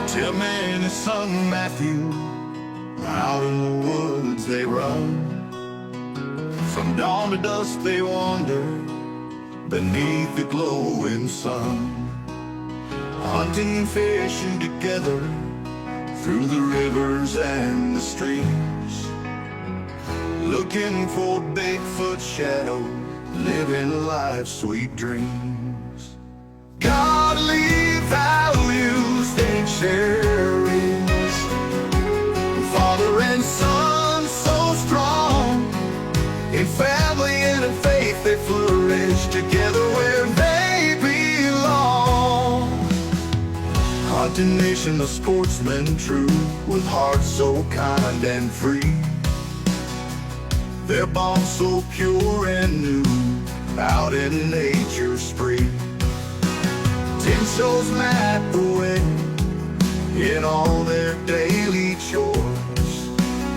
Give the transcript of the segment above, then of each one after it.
Tim and his son Matthew, out in the woods they run. From dawn to dusk they wander beneath the glowing sun, hunting, fishing together through the rivers and the streams, looking for Bigfoot shadows, living life's sweet dreams. Godly values they cherish, father and son so strong. In family and in faith they flourish together where they belong. Hunting nation, a sportsman true, with hearts so kind and free. Their bond so pure and new, out in nature's spree. Tim shows Matt the way in all their daily chores.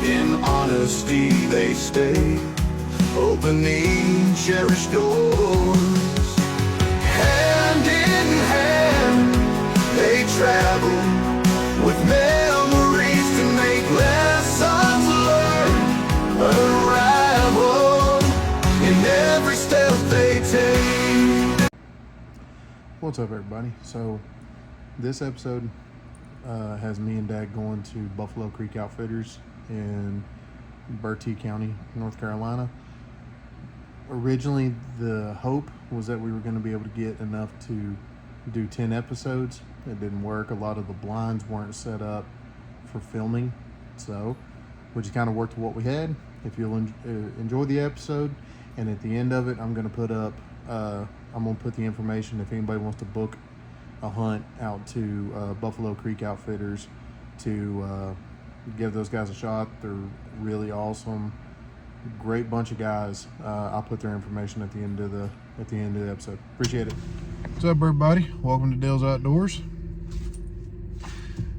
In honesty they stay, opening cherished doors. Hand in hand they travel with memories to make lessons learned, unraveled in every step they take. What's up, everybody? So this episode has me and Dad going to Buffalo Creek Outfitters in Bertie County, North Carolina. Originally, the hope was that we were going to be able to get enough to do 10 episodes. It didn't work. A lot of the blinds weren't set up for filming, so we just kind of worked with what we had. If you'll enjoy the episode, and at the end of it, I'm going to put up I'm going to put the information if anybody wants to book a hunt out to Buffalo Creek Outfitters to give those guys a shot. They're really awesome. Great bunch of guys. I'll put their information at the end of the episode. Appreciate it. What's up, everybody? Welcome to Dale's Outdoors.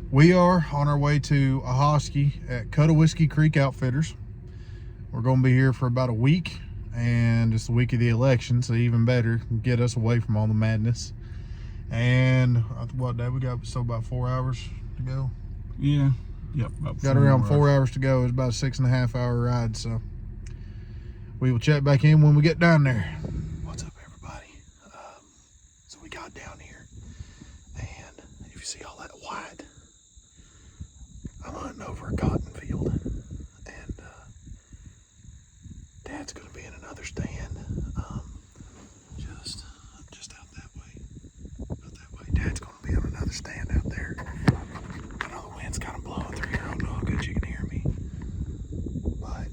We are on our way to Ahoskie at Cuttawisky Creek Outfitters. We're going to be here for about a week, and it's the week of the election, so even better, get us away from all the madness. And what, Dad? We got about 4 hours to go. Yeah. Yep. Got around 4 hours to go. It's about a 6.5 hour ride, so we will check back in when we get down there. What's up, everybody? So we got down here, and if you see all that white, I'm hunting over a cotton field, and Dad's going to be in another stand, just out that way. Dad's going to be on another stand out there. I know the wind's kind of blowing through here. I don't know how good you can hear me, but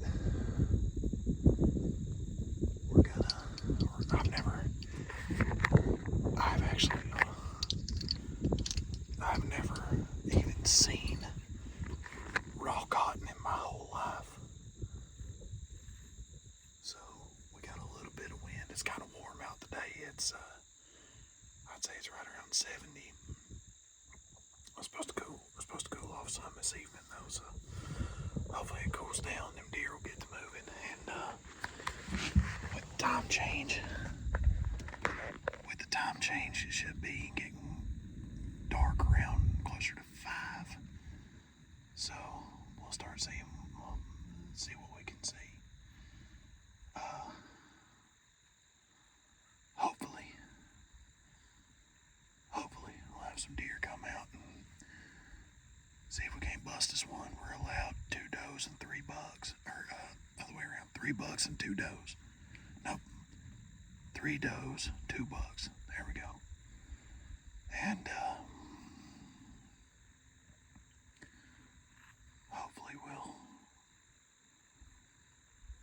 I've never even seen raw cotton in my whole life. So we got a little bit of wind. It's kind of warm out today. It's I'd say it's right around 70. We're supposed to cool off some this evening though, so hopefully it cools down. Them deer will get to moving, and with the time change, it should be getting dark around closer to 5. So we'll start see what we can see. Hopefully we'll have some deer come out and see if we can't bust this one. We're allowed 2 does and 3 bucks, or other way around, 3 bucks and 2 does. Nope, 3 does, 2 bucks. There we go. And hopefully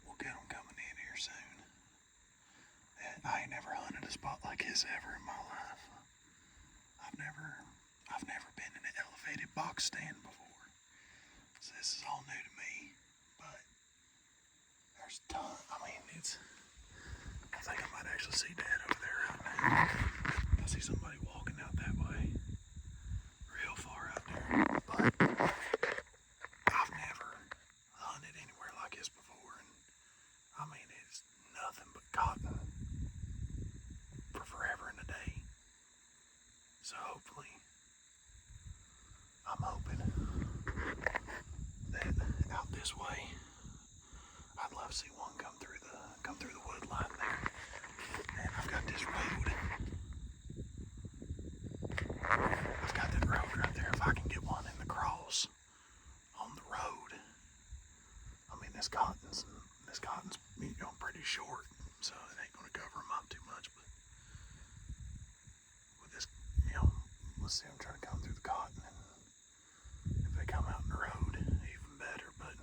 we'll get them coming in here soon. And I ain't never hunted a spot like this ever in my life. I've never been in an elevated box stand before, so this is all new to me. But there's a ton. I mean, I think I might actually see Dad over there right now. I see somebody walking out that way, real far out there. But I've never hunted anywhere like this before, and I mean, it's nothing but cotton for forever and a day. So hopefully this way. I'd love to see one come through the wood line there. And I've got this road. I've got that road right there. If I can get one in the cross on the road. I mean, this cotton's pretty short, so it ain't gonna cover them up too much. But with this, let's see them trying to come through the cotton, and if they come out in the road, even better. But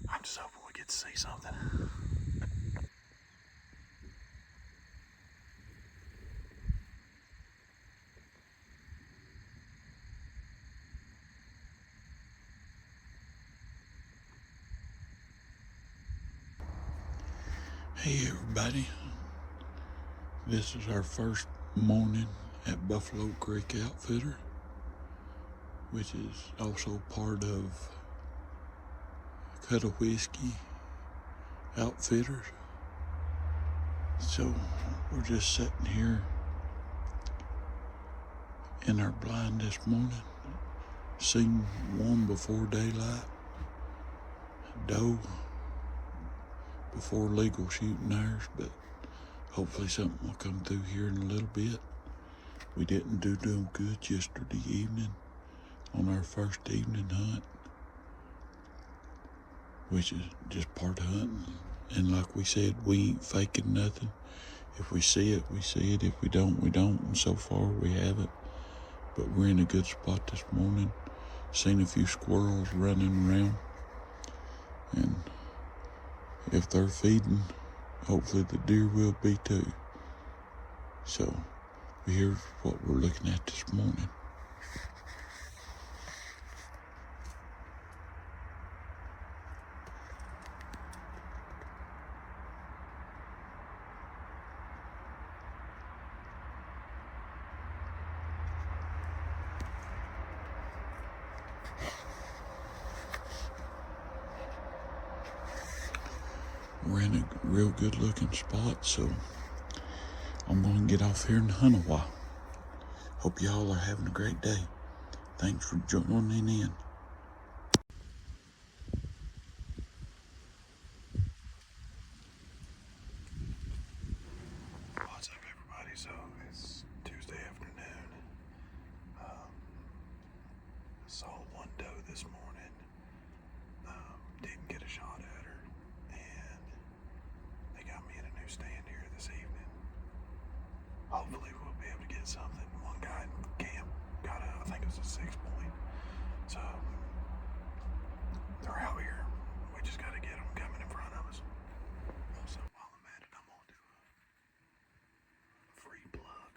I'm just hoping we get to see something. Hey everybody, this is our first morning at Buffalo Creek Outfitter, which is also part of Cut a Whiskey Outfitters. So we're just sitting here in our blind this morning, seen one before daylight, doe before legal shooting hours, but hopefully something will come through here in a little bit. We didn't do no good yesterday evening on our first evening hunt, which is just part of hunting. And like we said, we ain't faking nothing. If we see it, we see it. If we don't, we don't. And so far, we haven't. But we're in a good spot this morning. Seen a few squirrels running around. And if they're feeding, hopefully the deer will be too. So here's what we're looking at this morning. We're in a real good looking spot, so I'm going to get off here and hunt a while. Hope y'all are having a great day. Thanks for joining in. What's up, everybody? So it's Tuesday afternoon. Saw one doe this morning. Didn't get a shot at her, and they got me in a new stand here this evening. Hopefully we'll be able to get something. One guy in camp got I think it was a 6-point. So they're out here. We just got to get them coming in front of us. Also, while I'm at it, I'm going to do a free plug.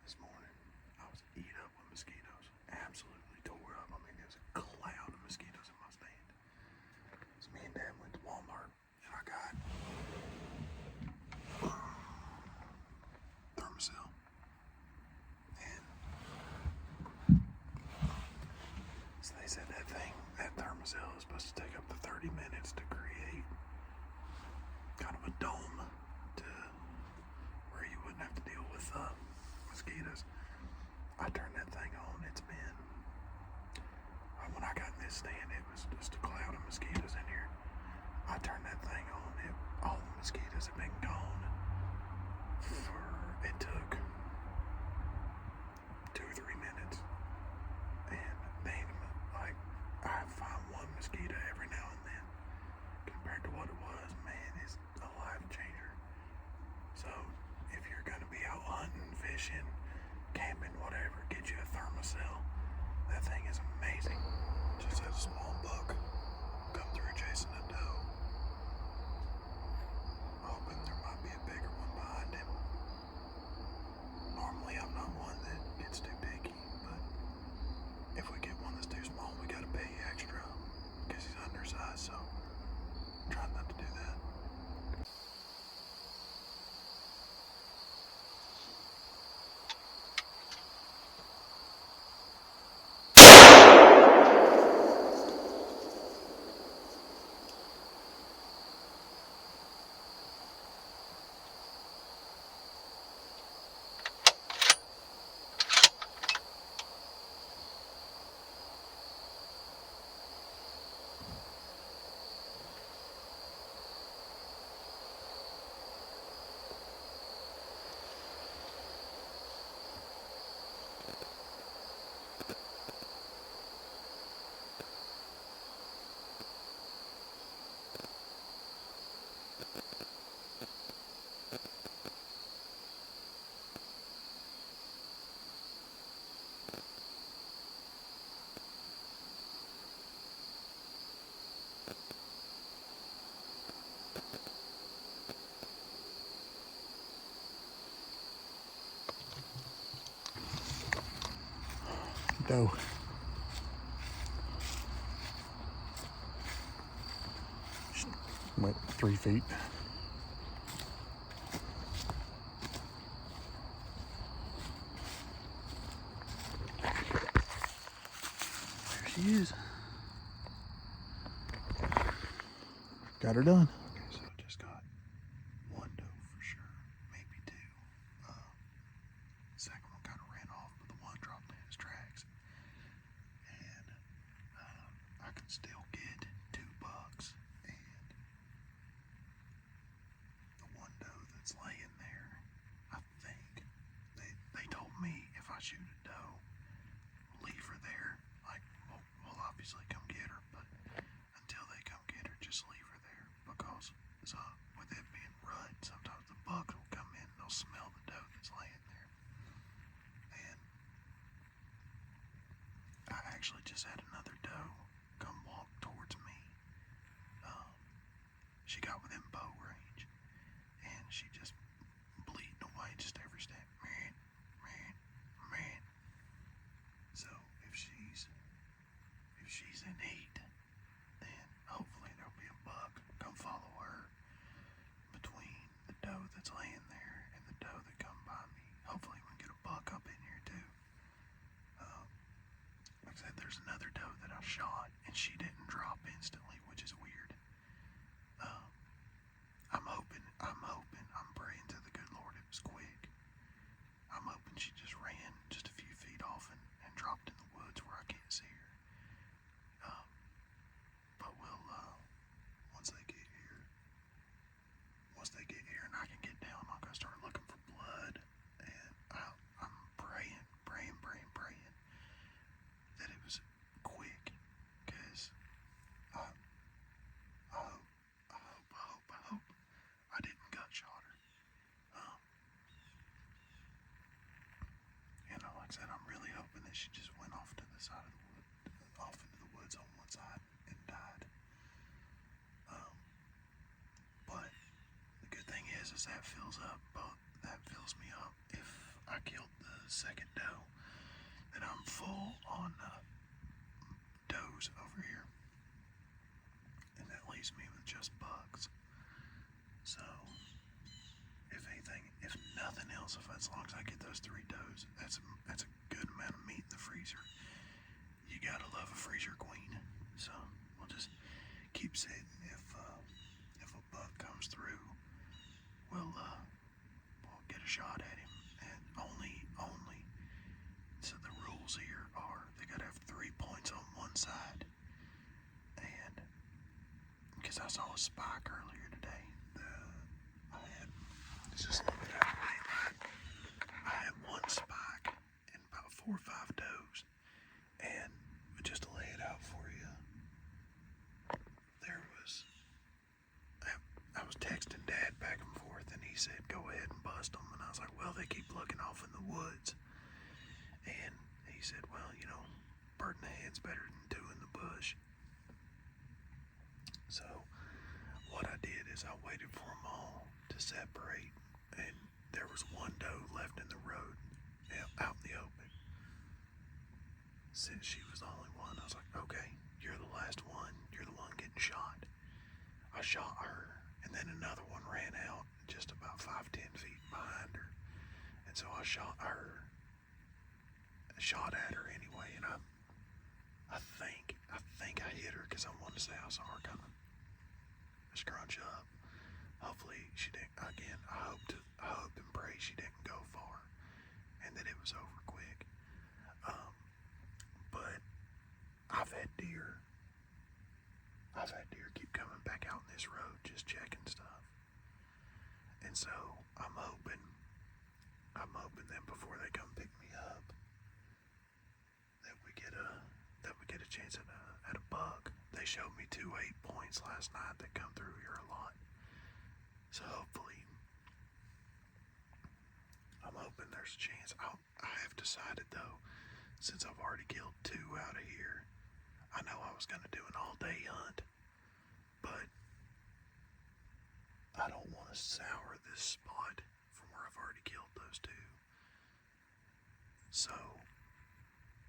This morning, I was eat up with mosquitoes. Absolutely tore up. I mean, there was a cloud of mosquitoes in my stand. So me and Dad went to Walmart, and I got Thermacell. And so they said that Thermacell is supposed to take up to 30 minutes to create kind of a dome to where you wouldn't have to deal with mosquitoes. I turned that thing on. It's been, when I got in this stand, it was just a cloud of mosquitoes in here. I turned that thing on. All the mosquitoes have been gone. It took 2 or 3 minutes. And I find one mosquito every now and then. Compared to what it was, man, it's a life changer. So, if you're going to be out hunting, fishing, camping, whatever, get you a Thermacell. That thing is amazing. Just had a small buck come through chasing a doe. Hoping there might be a bigger one behind him. Normally I'm not one that gets too picky, but if we get one that's too small, we gotta pay extra because he's undersized, so try not to do that. Doe. She went 3 feet. There she is. Got her done. Okay, so I just got one doe for sure, maybe two. The second one kind of ran off, but the one dropped in his tracks. And I can still get 2 bucks. And the one doe that's laying there, I think they told me if I shoot a doe, leave her there. Like, we'll obviously come get her, but until they come get her, just leave her there. Because with it being rut, sometimes the bugs will come in and they'll smell the doe that's laying there. And I actually just had another doe come walk towards me. She got within bow range, and she just bleating away just every step. Man, man, man. So if she's in heat, then hopefully there'll be a buck come follow her between the doe that's laying there and the doe that come by me. Hopefully we can get a buck up in here too. Like I said, there's another doe that I shot and she didn't drop instantly, which is weird. I'm praying to the good Lord it was quick. I'm hoping she just ran just a few feet off and dropped in the woods where I can't see her. But we'll, once they get here and I can get down, I'm gonna start looking for blood. And I'm praying that it was quick, because I hope I didn't gut shot her. Like I said, I'm really hoping that she just went off to the side of the wood, off into the woods on one side and died. But the good thing is that fills me up. If I killed the second doe, then I'm full on does over here, and that leaves me with just bugs. So if nothing else, as long as I get those 3 does, that's a good amount of meat in the freezer. You gotta love a freezer queen. So we'll just keep sitting. If a buck comes through, we'll get a shot at him. And only. So the rules here are they gotta have 3 points on one side. And because I saw a spike earlier today, I had one spike and about 4 or 5 does. And just to lay it out for you, I was texting Dad back and forth, and he said, go ahead and bust them. And I was like, well, they keep looking off in the woods. And he said, well, bird in the head's better than 2 in the bush. So what I did is I waited for them all to separate, and there was one doe left in the road, out in the open. Since she was the only one, I was like, okay, you're the last one. You're the one getting shot. I shot her, and then another one ran out just about 5-10 feet behind her. And so I shot at her anyway, and I think I hit her, because I wanted to say I saw her kind of scrunch up. Hopefully she didn't. Again, I hope and pray she didn't go far, and that it was over quick. But I've had deer keep coming back out in this road, just checking stuff. And so I'm hoping that before they come pick me up, that we get a chance at a buck. They showed me 2 8-points last night that come through here a lot. So hopefully, I'm hoping there's a chance. I have decided though, since I've already killed 2 out of here, I know I was going to do an all-day hunt, but I don't want to sour this spot from where I've already killed those 2. So,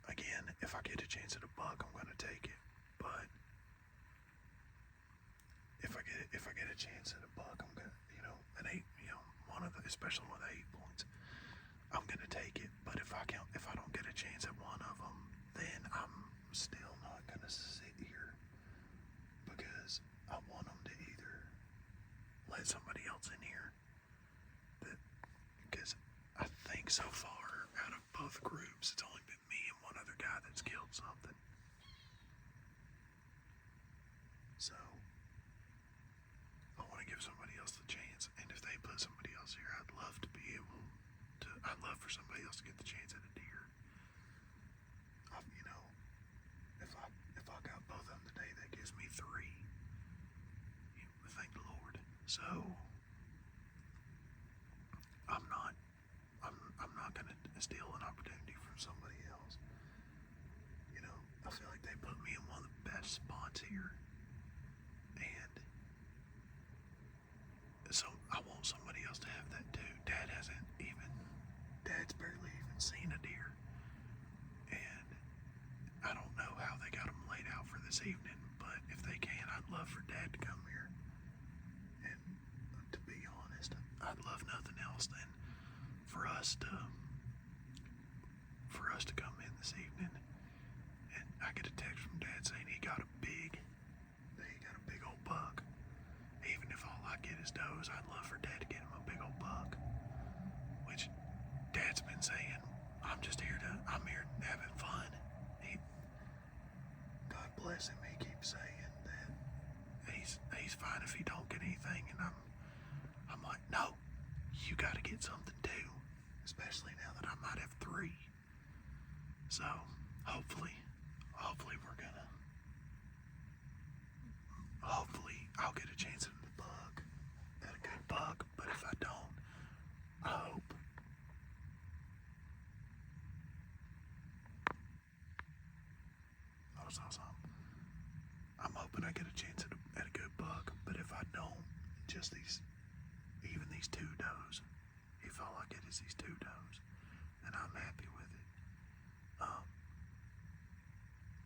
again, if I get a chance at a buck, I'm gonna take it. But if I get a chance at a buck, I'm gonna, an 8, one of the, especially with 8 points, I'm gonna take it. But if I don't get a chance at one of them, then I'm still not gonna sit here because I want them to either let somebody else in here. Because I think so far out of both groups, it's only been me and one other guy that's killed something. So I want to give somebody else the chance, and if they put somebody else here, I'd love to be able to. I'd love for somebody else to get the chance at a deer. If I got both of them today, that gives me 3. Thank the Lord. So I'm not gonna steal an opportunity from somebody else. I feel like they put me in one of the best spots here, and so I want somebody else to have that too. Dad's barely even seen a deer, and I don't know how they got them laid out for this evening, but if they can, I'd love for Dad to come here. And to be honest, I'd love nothing else than for us to come in this evening, and I get a text from Dad saying he got a big old buck. Even if all I get is does, I'd love for Dad to get him a big old buck. Which Dad's been saying, I'm here having fun. God bless him, he keeps saying that he's fine if he don't get anything, and I'm like, no, you gotta get something too. Especially now that I might have 3. So hopefully I'll get a chance at a good buck, but if I don't, I hope. Oh, so I'm hoping I get a chance at a good buck, but if I don't, just these 2 does, if all I get is these 2 does, then I'm happy with it.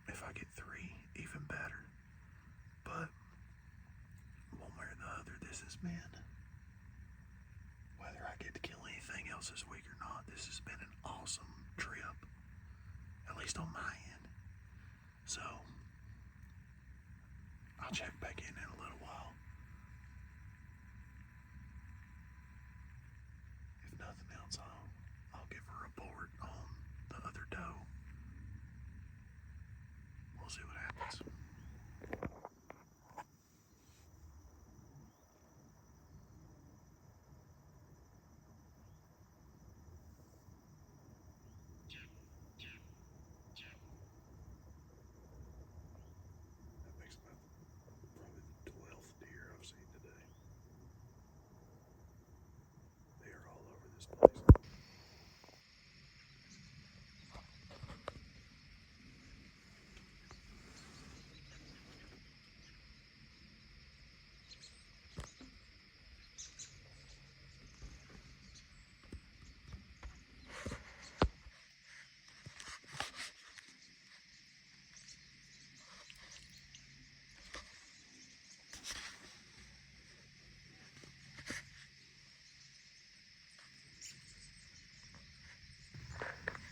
If I get 3, even better. But one way or the other, this has been, whether I get to kill anything else this week or not, this has been an awesome trip, at least on my end. So I'll check back in a little while. If nothing else, I'll give a report on the other doe. We'll see what happens. That makes probably the 12th deer I've seen today. They are all over this place.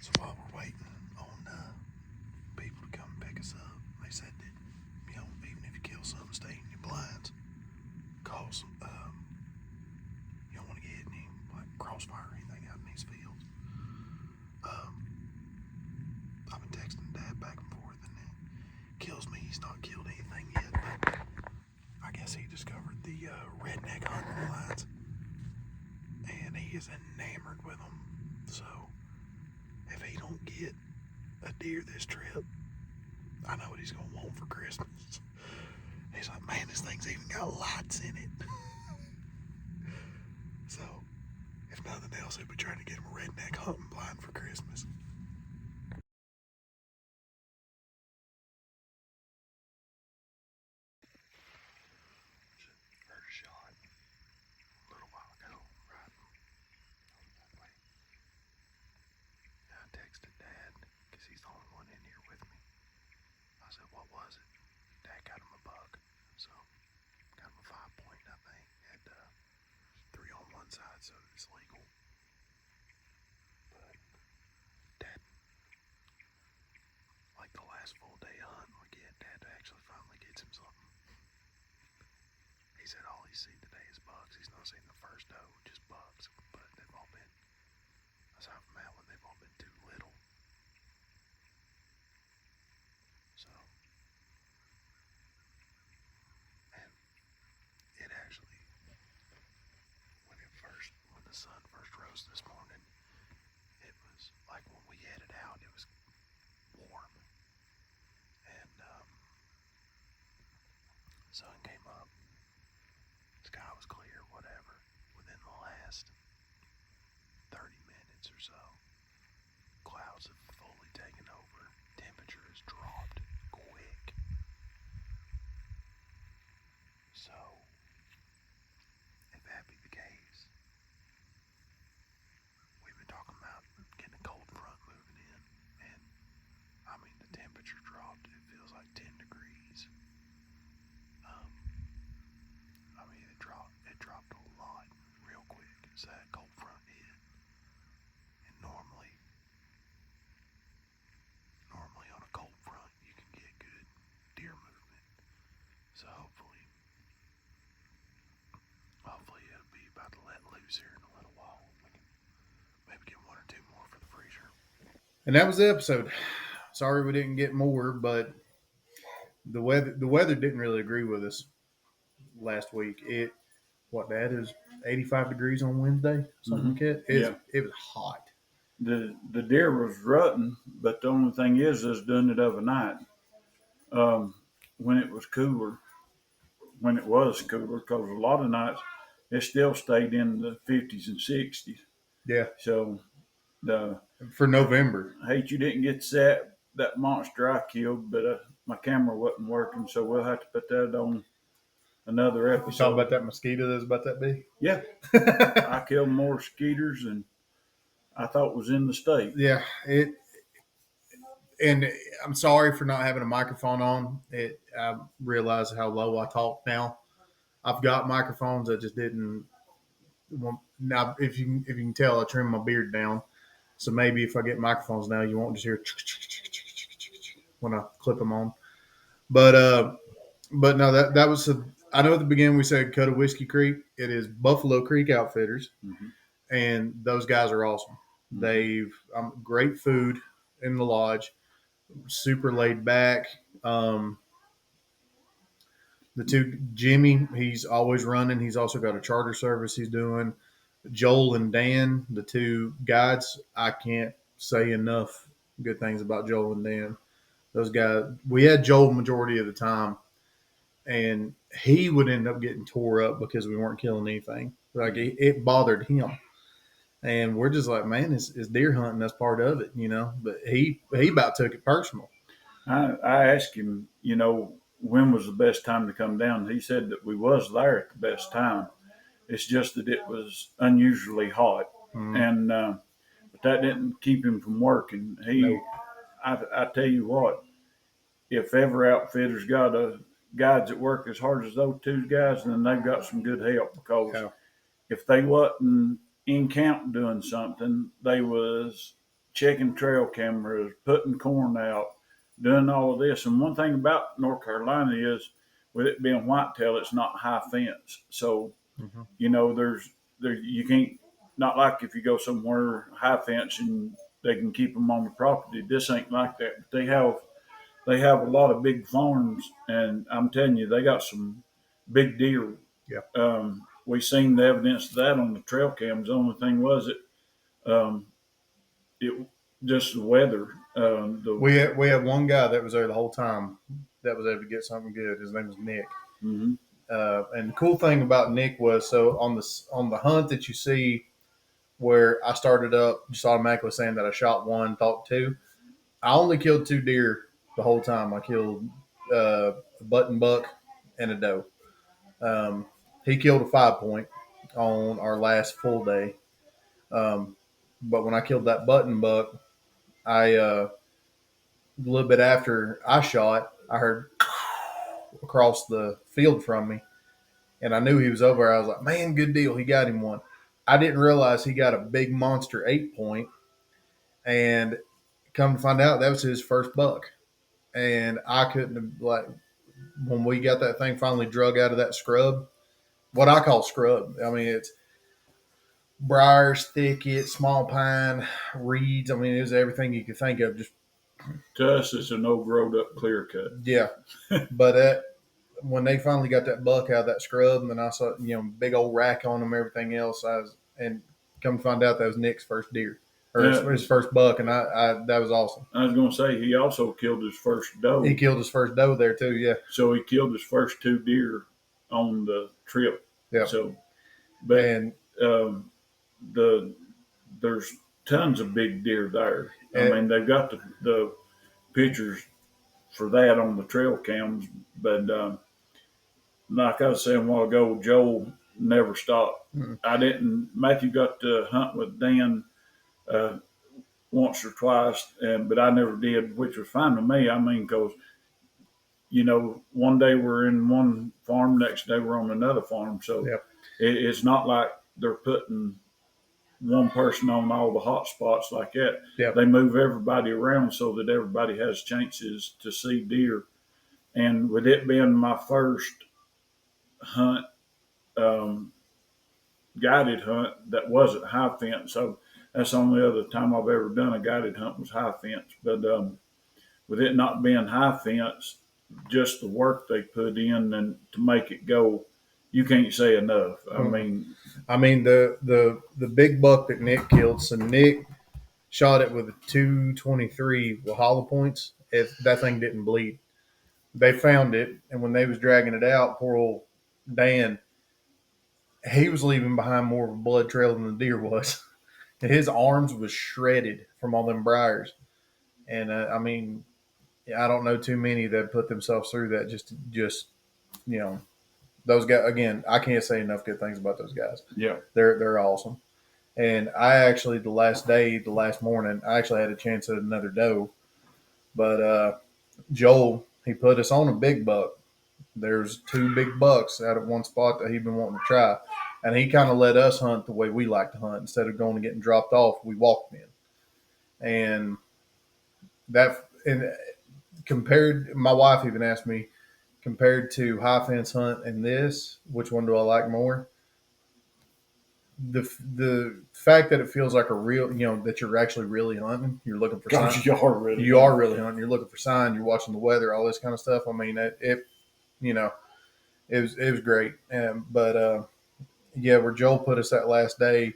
So while we're waiting on people to come pick us up, they said that, even if you kill something, stay in your blinds. Cause you don't want to get any crossfire or anything out in these fields. I've been texting Dad back and forth, and it kills me he's not killed anything yet, but I guess he discovered the redneck hunting blinds, and he is enamored with them. So if he don't get a deer this trip, I know what he's gonna want for Christmas. He's like, man, this thing's even got lights in it. So if nothing else, he'll be trying to get him a redneck hunting blind for Christmas. Heard a shot a little while ago, right that way. I texted Dad because he's the only one in here said, what was it? Dad got him a buck. So, got him a 5 point, I think. Had 3 on one side, so it's legal. But Dad, like the last full day hunt we get, Dad actually finally gets him something. He said all he's seen today is bucks. He's not seen the first doe, just bucks. But they've all been, aside from that one, they've all been too little. So, and it actually, when the sun first rose this morning, it was like when we headed out, it was warm. And sun came up, sky was clear, whatever. Within the last 30 minutes or so, clouds have fully taken over. Temperature has dropped quick. So, if that be the case, we've been talking about getting a cold front moving in, and I mean the temperature dropped. It feels like 10 degrees. I mean it dropped a lot real quick as that cold front hit. And normally on a cold front you can get good deer movement. So hopefully it'll be about to let loose here in a little while. We can maybe get 1 or 2 more for the freezer. And that was the episode. Sorry we didn't get more, but the weather didn't really agree with us last week. Dad, is 85 degrees on Wednesday, something like that. It was hot. The deer was rutting, but the only thing is doing it overnight. When it was cooler, because a lot of nights it still stayed in the 50s and 60s. Yeah. So for November, I hate you didn't get that monster I killed, but my camera wasn't working, so we'll have to put that on another episode. You talking about that mosquito that's about that big? Yeah. I killed more mosquitoes than I thought was in the state. Yeah. And I'm sorry for not having a microphone on. I realize how low I talk now. I've got microphones. I just didn't. Now, if you can tell, I trimmed my beard down. So maybe if I get microphones now, you won't just hear when I clip them on. But no, that was I know at the beginning we said Cut of Whiskey Creek. It is Buffalo Creek Outfitters, and those guys are awesome. They've great food in the lodge, super laid back. The two Jimmy, he's always running. He's also got a charter service he's doing. Joel and Dan, the two guides, I can't say enough good things about Joel and Dan. Those guys, we had Joel majority of the time, and he would end up getting tore up because we weren't killing anything. Like it bothered him, and we're just like, man, it's deer hunting. That's part of it, you know. But he about took it personal. I asked him, when was the best time to come down? He said that we was there at the best time. It's just that it was unusually hot, and but that didn't keep him from working. I tell you what, if ever outfitters got guides that work as hard as those two guys, then they've got some good help, because if they wasn't in camp doing something, they was checking trail cameras, putting corn out, doing all of this. And one thing about North Carolina is, with it being whitetail, it's not high fence. So, there's you can't, not like if you go somewhere high fence and they can keep them on the property. This ain't like that. But they have a lot of big farms, and I'm telling you, they got some big deer. Yeah. We seen the evidence of that on the trail cams. The only thing was it just the weather. We had one guy that was there the whole time that was able to get something good. His name was Nick. Mm-hmm. And the cool thing about Nick was, so on the hunt that you see where I started up just automatically saying that I shot one, thought two, I only killed 2 deer the whole time. I killed a button buck and a doe. He killed a 5-point on our last full day. But when I killed that button buck, a little bit after I shot, I heard across the field from me, and I knew he was over. I was like, man, good deal. He got him one. I didn't realize he got a big monster 8-point, and come to find out that was his first buck. And I couldn't have, like, when we got that thing finally drug out of that scrub, what I call scrub. I mean, it's briars, thicket, small pine, reeds. I mean, it was everything you could think of. Just To us, it's a no growed up clear cut. yeah, but when they finally got that buck out of that scrub, and then I saw big old rack on them, everything else, and come to find out that was Nick's first deer or his first buck, and I that was awesome. I was going to say he also killed his first doe. He killed his first doe there too. Yeah. So he killed his first 2 deer on the trip. Yeah. So, but And there's tons of big deer there. I mean, they've got the pictures for that on the trail cams, but like I was saying a while ago, Joel never stopped. Mm-hmm. Matthew got to hunt with Dan once or twice, but I never did, which was fine with me. I mean, because one day we're in one farm, next day we're on another farm, so Yep. It's not like they're putting one person on all the hot spots like that. Yep. They move everybody around so that everybody has chances to see deer. And with it being my first hunt, guided hunt that wasn't high fence, so that's the only other time I've ever done a guided hunt was high fence. But with it not being high fence, just the work they put in and to make it go, you can't say enough. I mean, the big buck that Nick killed. So Nick shot it with a 223 with hollow points. That thing didn't bleed. They found it, and when they was dragging it out, poor old Dan, he was leaving behind more of a blood trail than the deer was. His arms was shredded from all them briars, and I mean, I don't know too many that put themselves through that. Just those guys again. I can't say enough good things about those guys. yeah, They're awesome. And I actually the last morning, I actually had a chance at another doe, but Joel he put us on a big buck. There's 2 big bucks out of one spot that he'd been wanting to try, and he kind of let us hunt the way we like to hunt. Instead of going and getting dropped off, we walked in, and compared. My wife even asked me, compared to high fence hunt and this, which one do I like more? The fact that it feels like a real, that you're actually really hunting. You're looking for signs. you are really hunting. You're looking for signs. You're watching the weather, all this kind of stuff. I mean, it was great. But where Joel put us that last day,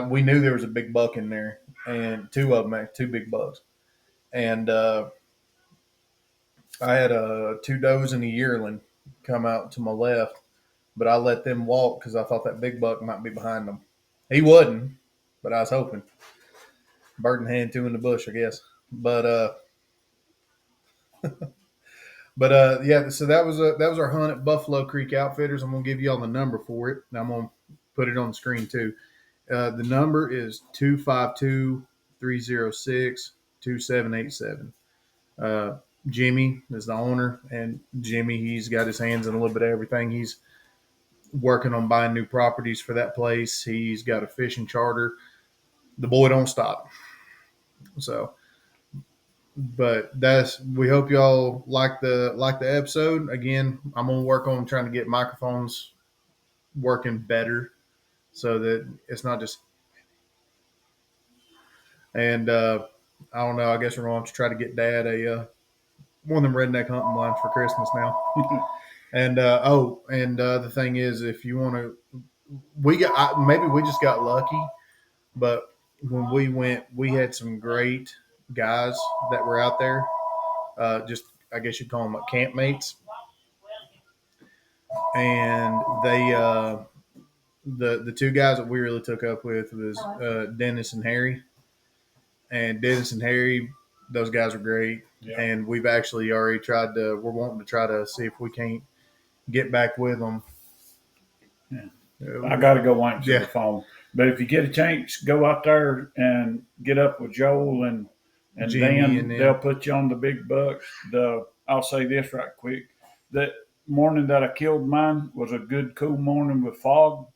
we knew there was a big buck in there, and 2 of them, 2 big bucks, and I had 2 does and a yearling come out to my left, but I let them walk because I thought that big buck might be behind them. He wasn't, but I was hoping. Bird in hand, 2 in the bush, I guess. But so that was our hunt at Buffalo Creek Outfitters. I'm gonna give you all the number for it, and I'm gonna put it on the screen too. The number is 252-306-2787. Jimmy is the owner, and Jimmy, he's got his hands in a little bit of everything. He's working on buying new properties for that place. He's got a fishing charter. The boy don't stop. So, but we hope y'all like the episode. Again, I'm gonna work on trying to get microphones working better so that it's not just. And I don't know. I guess we're going to have to try to get Dad a one of them redneck hunting blinds for Christmas now. And the thing is, if you want to, maybe we just got lucky, but when we went, we had some great guys that were out there. Just I guess you'd call them like campmates, and they the 2 guys that we really took up with was Dennis and Harry. And Dennis and Harry, those guys are great. Yeah. And we've actually already we're wanting to try to see if we can't get back with them. Yeah. I got to go answer the phone. But if you get a chance, go out there and get up with Joel and Jimmy, Dan. They'll put you on the big bucks. The I'll say this right quick. That morning that I killed mine was a good cool morning with fog,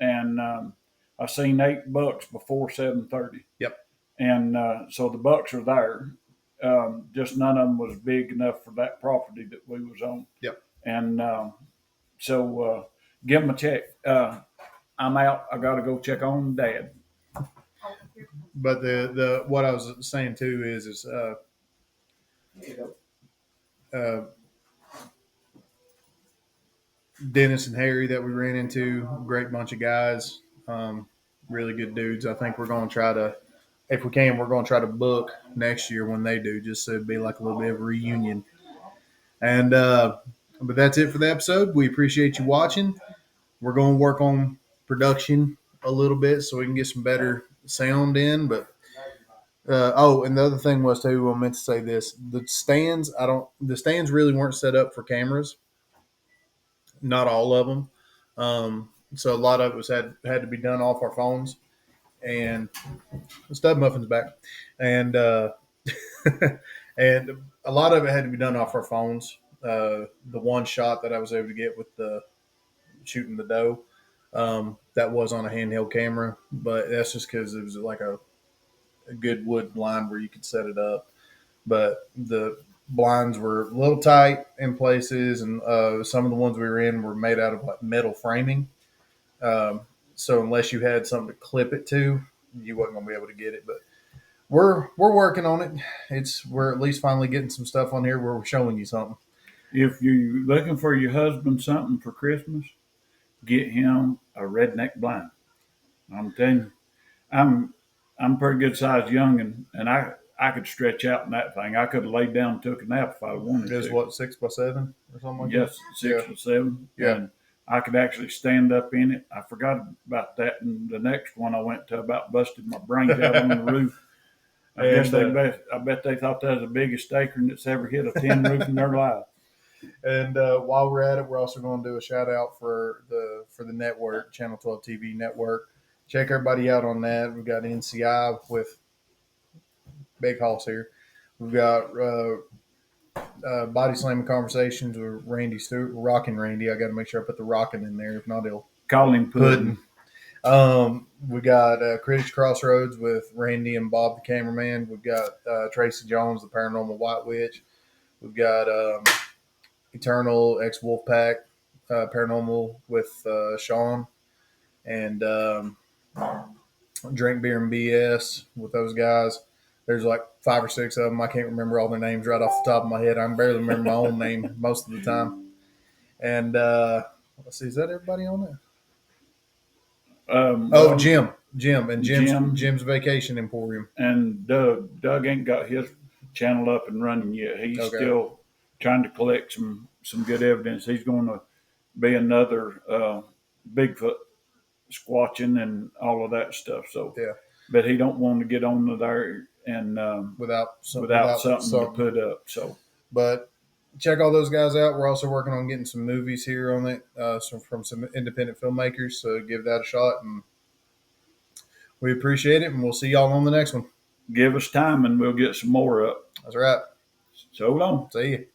and I seen 8 bucks before 7:30. Yep. And so the bucks are there. Just none of them was big enough for that property that we was on. Yep. And so give them a check. I'm out. I got to go check on Dad. But the what I was saying too is uh, Dennis and Harry that we ran into, great bunch of guys, really good dudes. I think we're going to try to, if we can, we're going to try to book next year when they do, just so it'd be like a little bit of a reunion. And but that's it for the episode. We appreciate you watching. We're going to work on production a little bit so we can get some better sound in. But and the other thing was too, I meant to say this: the stands. The stands really weren't set up for cameras. Not all of them. So a lot of it was had to be done off our phones. And the stud muffin's back, and and a lot of it had to be done off our phones. The one shot that I was able to get with the shooting the doe, that was on a handheld camera, but that's just because it was like a good wood blind where you could set it up. But the blinds were a little tight in places, and some of the ones we were in were made out of like metal framing. So unless you had something to clip it to, you wasn't gonna be able to get it. But we're working on it. We're at least finally getting some stuff on here where we're showing you something. If you're looking for your husband something for Christmas, get him a redneck blind. I'm telling you, I'm pretty good sized young, and I could stretch out in that thing. I could have laid down and took a nap if I wanted It is to. what, 6x7 or something like Yes, that? 6 or 7. Yeah. And I could actually stand up in it. I forgot about that. And the next one I went to about busted my brains out on the roof. I bet they thought that was the biggest acorn that's ever hit a tin roof in their life. And while we're at it, we're also going to do a shout out for the network, Channel 12 TV network. Check everybody out on that. We've got NCI with Big Hoss here. We've got Body Slamming Conversations with Randy Stewart, Rockin' Randy. I got to make sure I put the rockin' in there. If not, he'll Call him Puddin'. We got Critics Crossroads with Randy and Bob the cameraman. We've got Tracy Jones, the Paranormal White Witch. We've got Eternal Ex Wolfpack Paranormal with Sean, and Drink Beer and BS with those guys. There's like 5 or 6 of them. I can't remember all their names right off the top of my head. I can barely remember my own name most of the time. And let's see, is that everybody on there? Jim, and Jim's Vacation Emporium. And Doug ain't got his channel up and running yet. He's still trying to collect some good evidence. He's going to be another Bigfoot squatching and all of that stuff. So yeah, but he don't want to get on there and without something to put up. So, but check all those guys out. We're also working on getting some movies here on it, from some independent filmmakers. So give that a shot, and we appreciate it. And we'll see y'all on the next one. Give us time, and we'll get some more up. That's right. So long. See you.